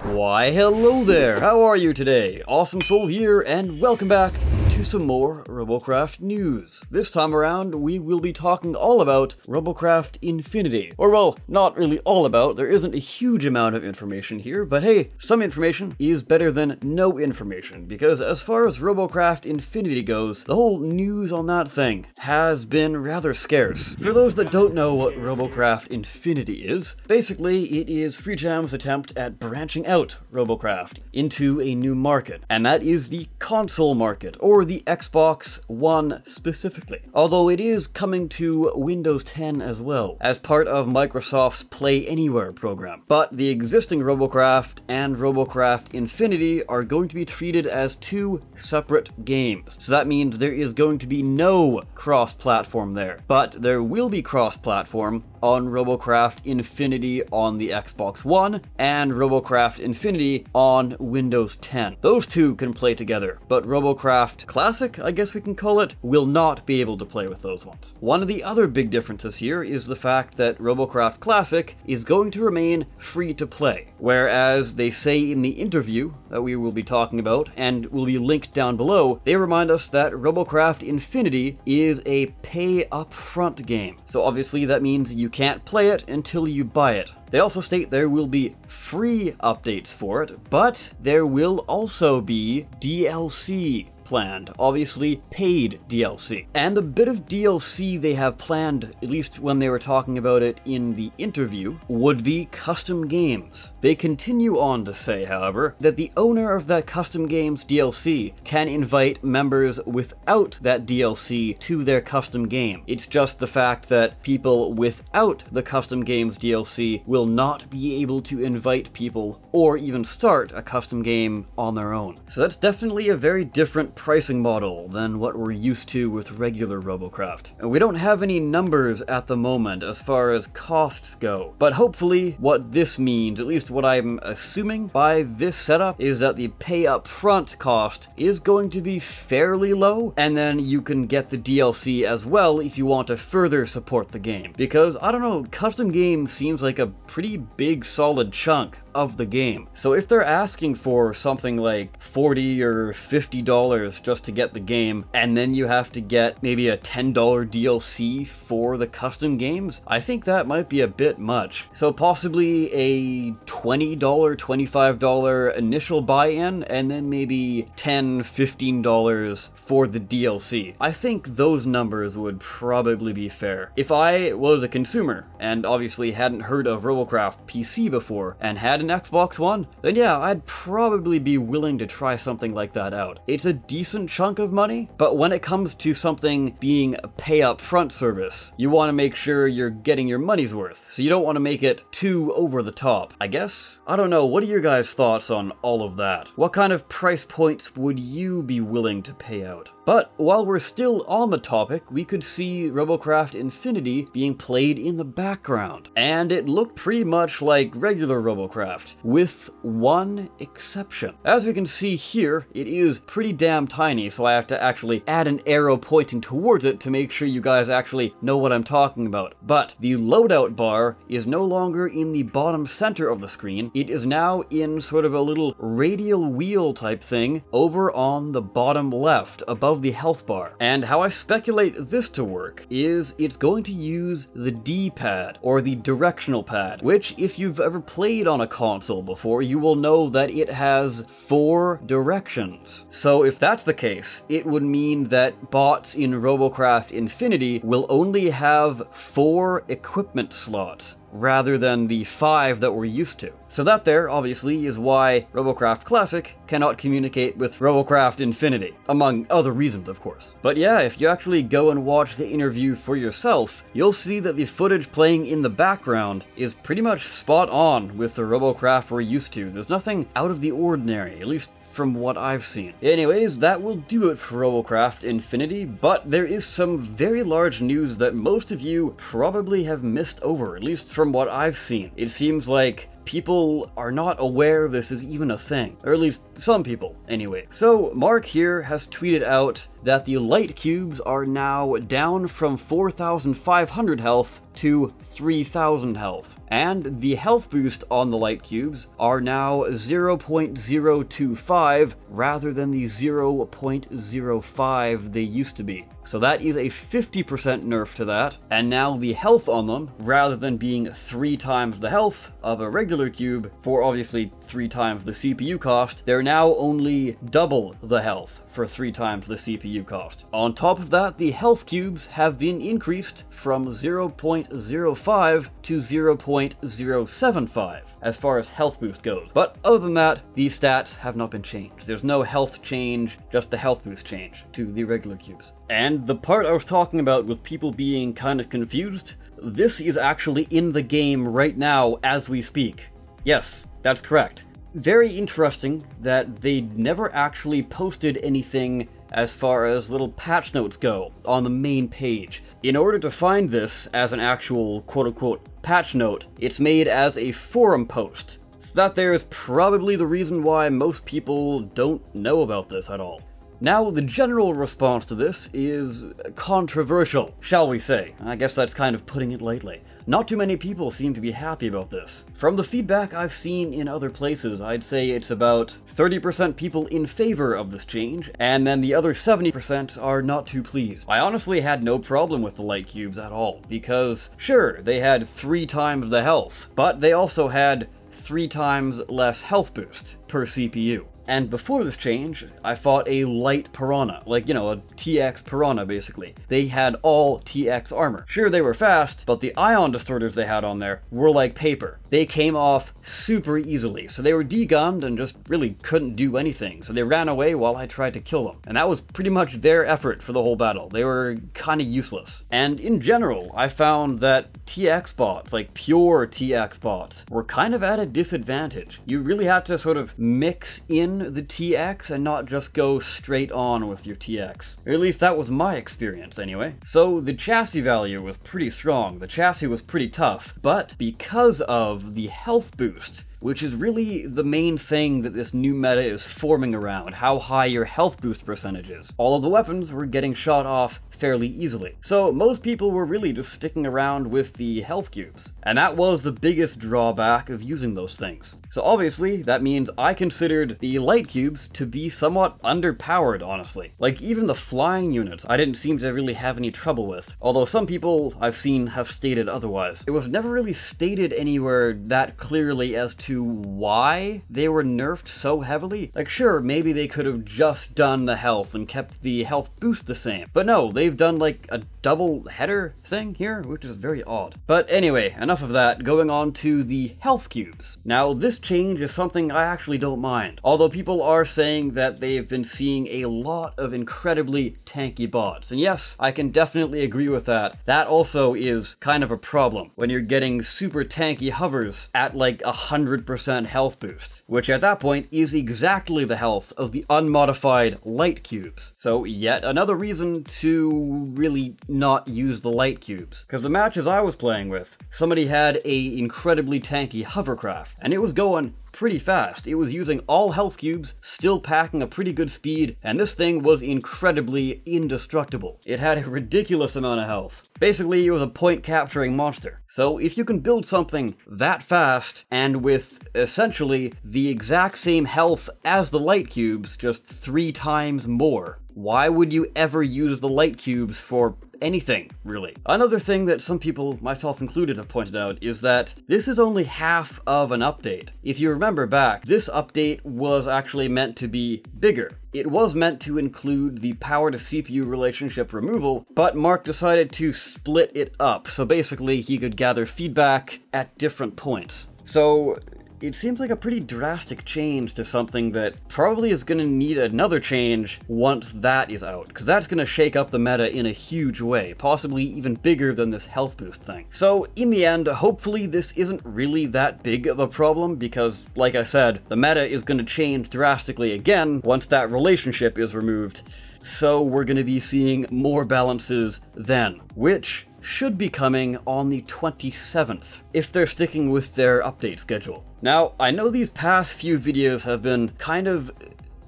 Why hello there, how are you today? Awesome Soul here, and welcome back to some more Robocraft news. This time around, we will be talking all about Robocraft Infinity. Or well, not really all about, there isn't a huge amount of information here, but hey, some information is better than no information, because as far as Robocraft Infinity goes, the whole news on that thing has been rather scarce. For those that don't know what Robocraft Infinity is, basically it is FreeJam's attempt at branching out Robocraft into a new market, and that is the console market, or the Xbox One specifically. Although it is coming to Windows 10 as well, as part of Microsoft's Play Anywhere program. But the existing Robocraft and Robocraft Infinity are going to be treated as two separate games. So that means there is going to be no cross-platform there. But there will be cross-platform on Robocraft Infinity on the Xbox One and Robocraft Infinity on Windows 10. Those two can play together, but Robocraft Classic, I guess we can call it, will not be able to play with those ones. One of the other big differences here is the fact that Robocraft Classic is going to remain free to play, whereas they say in the interview that we will be talking about, and will be linked down below, they remind us that Robocraft Infinity is a pay up front game. So obviously that means you can't play it until you buy it. They also state there will be free updates for it, but there will also be DLC planned, obviously paid DLC. And the bit of DLC they have planned, at least when they were talking about it in the interview, would be custom games. They continue on to say, however, that the owner of that custom games DLC can invite members without that DLC to their custom game. It's just the fact that people without the custom games DLC will not be able to invite people or even start a custom game on their own. So that's definitely a very different pricing model than what we're used to with regular Robocraft. And we don't have any numbers at the moment as far as costs go, but hopefully what this means, at least what I'm assuming by this setup, is that the pay up front cost is going to be fairly low, and then you can get the DLC as well if you want to further support the game. Because, I don't know, custom game seems like a pretty big solid chunk of the game. So if they're asking for something like $40 or $50 just to get the game, and then you have to get maybe a $10 DLC for the custom games, I think that might be a bit much. So possibly a $20, $25 initial buy-in, and then maybe $10, $15 for the DLC. I think those numbers would probably be fair. If I was a consumer, and obviously hadn't heard of Robocraft PC before, and had an Xbox One, then yeah, I'd probably be willing to try something like that out. It's a decent chunk of money, but when it comes to something being a pay up front service, you want to make sure you're getting your money's worth, so you don't want to make it too over the top, I guess? I don't know, what are your guys' thoughts on all of that? What kind of price points would you be willing to pay out? But while we're still on the topic, we could see Robocraft Infinity being played in the background, and it looked pretty much like regular Robocraft, with one exception. As we can see here, it is pretty damn tiny, so I have to actually add an arrow pointing towards it to make sure you guys actually know what I'm talking about. But the loadout bar is no longer in the bottom center of the screen, it is now in sort of a little radial wheel type thing over on the bottom left, above the health bar. And how I speculate this to work is it's going to use the D-pad, or the directional pad, which if you've ever played on a console before, you will know that it has 4 directions. So if that's the case, it would mean that bots in Robocraft Infinity will only have 4 equipment slots, rather than the 5 that we're used to. So that there, obviously, is why Robocraft Classic cannot communicate with Robocraft Infinity, among other reasons, of course. But yeah, if you actually go and watch the interview for yourself, you'll see that the footage playing in the background is pretty much spot on with the Robocraft we're used to. There's nothing out of the ordinary, at least from what I've seen. Anyways, that will do it for Robocraft Infinity, but there is some very large news that most of you probably have missed over, at least from what I've seen. It seems like people are not aware this is even a thing, or at least some people, anyway. So Mark here has tweeted out that the light cubes are now down from 4,500 health to 3,000 health. and the health boost on the light cubes are now 0.025 rather than the 0.05 they used to be. So that is a 50% nerf to that, and now the health on them, rather than being 3 times the health of a regular cube, for obviously 3 times the CPU cost, they're now only double the health for 3 times the CPU cost. On top of that, the health cubes have been increased from 0.05 to 0.075 as far as health boost goes. But other than that, these stats have not been changed. There's no health change, just the health boost change to the regular cubes. And the part I was talking about with people being kind of confused, this is actually in the game right now as we speak. Yes, that's correct. Very interesting that they never actually posted anything as far as little patch notes go on the main page. In order to find this as an actual quote-unquote patch note, it's made as a forum post. So that there is probably the reason why most people don't know about this at all. Now, the general response to this is controversial, shall we say. I guess that's kind of putting it lightly. Not too many people seem to be happy about this. From the feedback I've seen in other places, I'd say it's about 30% people in favor of this change, and then the other 70% are not too pleased. I honestly had no problem with the light cubes at all, because sure, they had 3 times the health, but they also had 3 times less health boost per CPU. And before this change, I fought a light Piranha, like, you know, a TX Piranha, basically. They had all TX armor. Sure, they were fast, but the ion distorters they had on there were like paper. They came off super easily, so they were de-gunned and just really couldn't do anything, so they ran away while I tried to kill them. And that was pretty much their effort for the whole battle. They were kinda useless. And in general, I found that TX bots, like pure TX bots, were kind of at a disadvantage. You really had to sort of mix in the TX and not just go straight on with your TX. Or at least that was my experience anyway. So the chassis value was pretty strong, the chassis was pretty tough, but because of the health boost, which is really the main thing that this new meta is forming around, how high your health boost percentage is. All of the weapons were getting shot off fairly easily. So most people were really just sticking around with the health cubes. And that was the biggest drawback of using those things. So obviously, that means I considered the light cubes to be somewhat underpowered, honestly. Like, even the flying units, I didn't seem to really have any trouble with. Although some people I've seen have stated otherwise. It was never really stated anywhere that clearly as to why they were nerfed so heavily. Like, sure, maybe they could have just done the health and kept the health boost the same. But no, they've done like a double header thing here, which is very odd. But anyway, enough of that, going on to the health cubes. Now, this change is something I actually don't mind. Although people are saying that they've been seeing a lot of incredibly tanky bots. And yes, I can definitely agree with that. That also is kind of a problem when you're getting super tanky hovers at like 100% health boost, which at that point is exactly the health of the unmodified light cubes. So yet another reason to really not use the light cubes. Because the matches I was playing with, somebody had a incredibly tanky hovercraft, and it was going pretty fast. It was using all health cubes, still packing a pretty good speed, and this thing was incredibly indestructible. It had a ridiculous amount of health. Basically, it was a point capturing monster. So if you can build something that fast, and with essentially the exact same health as the light cubes, just 3 times more, why would you ever use the light cubes for anything, really? Another thing that some people, myself included, have pointed out is that this is only half of an update. If you remember back, this update was actually meant to be bigger. It was meant to include the power to CPU relationship removal, but Mark decided to split it up, so basically he could gather feedback at different points. So it seems like a pretty drastic change to something that probably is going to need another change once that is out, because that's going to shake up the meta in a huge way, possibly even bigger than this health boost thing. So in the end, hopefully this isn't really that big of a problem, because like I said, the meta is going to change drastically again once that relationship is removed. So we're going to be seeing more balances then, which should be coming on the 27th, if they're sticking with their update schedule. Now, I know these past few videos have been kind of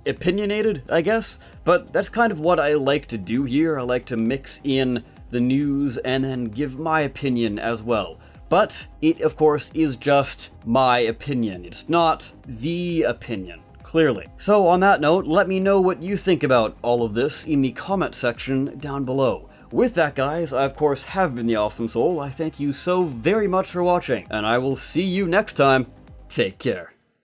opinionated, I guess, but that's kind of what I like to do here. I like to mix in the news and then give my opinion as well. But it, of course, is just my opinion. It's not the opinion, clearly. So on that note, let me know what you think about all of this in the comment section down below. With that, guys, I of course have been the Awesome Soul. I thank you so very much for watching, and I will see you next time. Take care.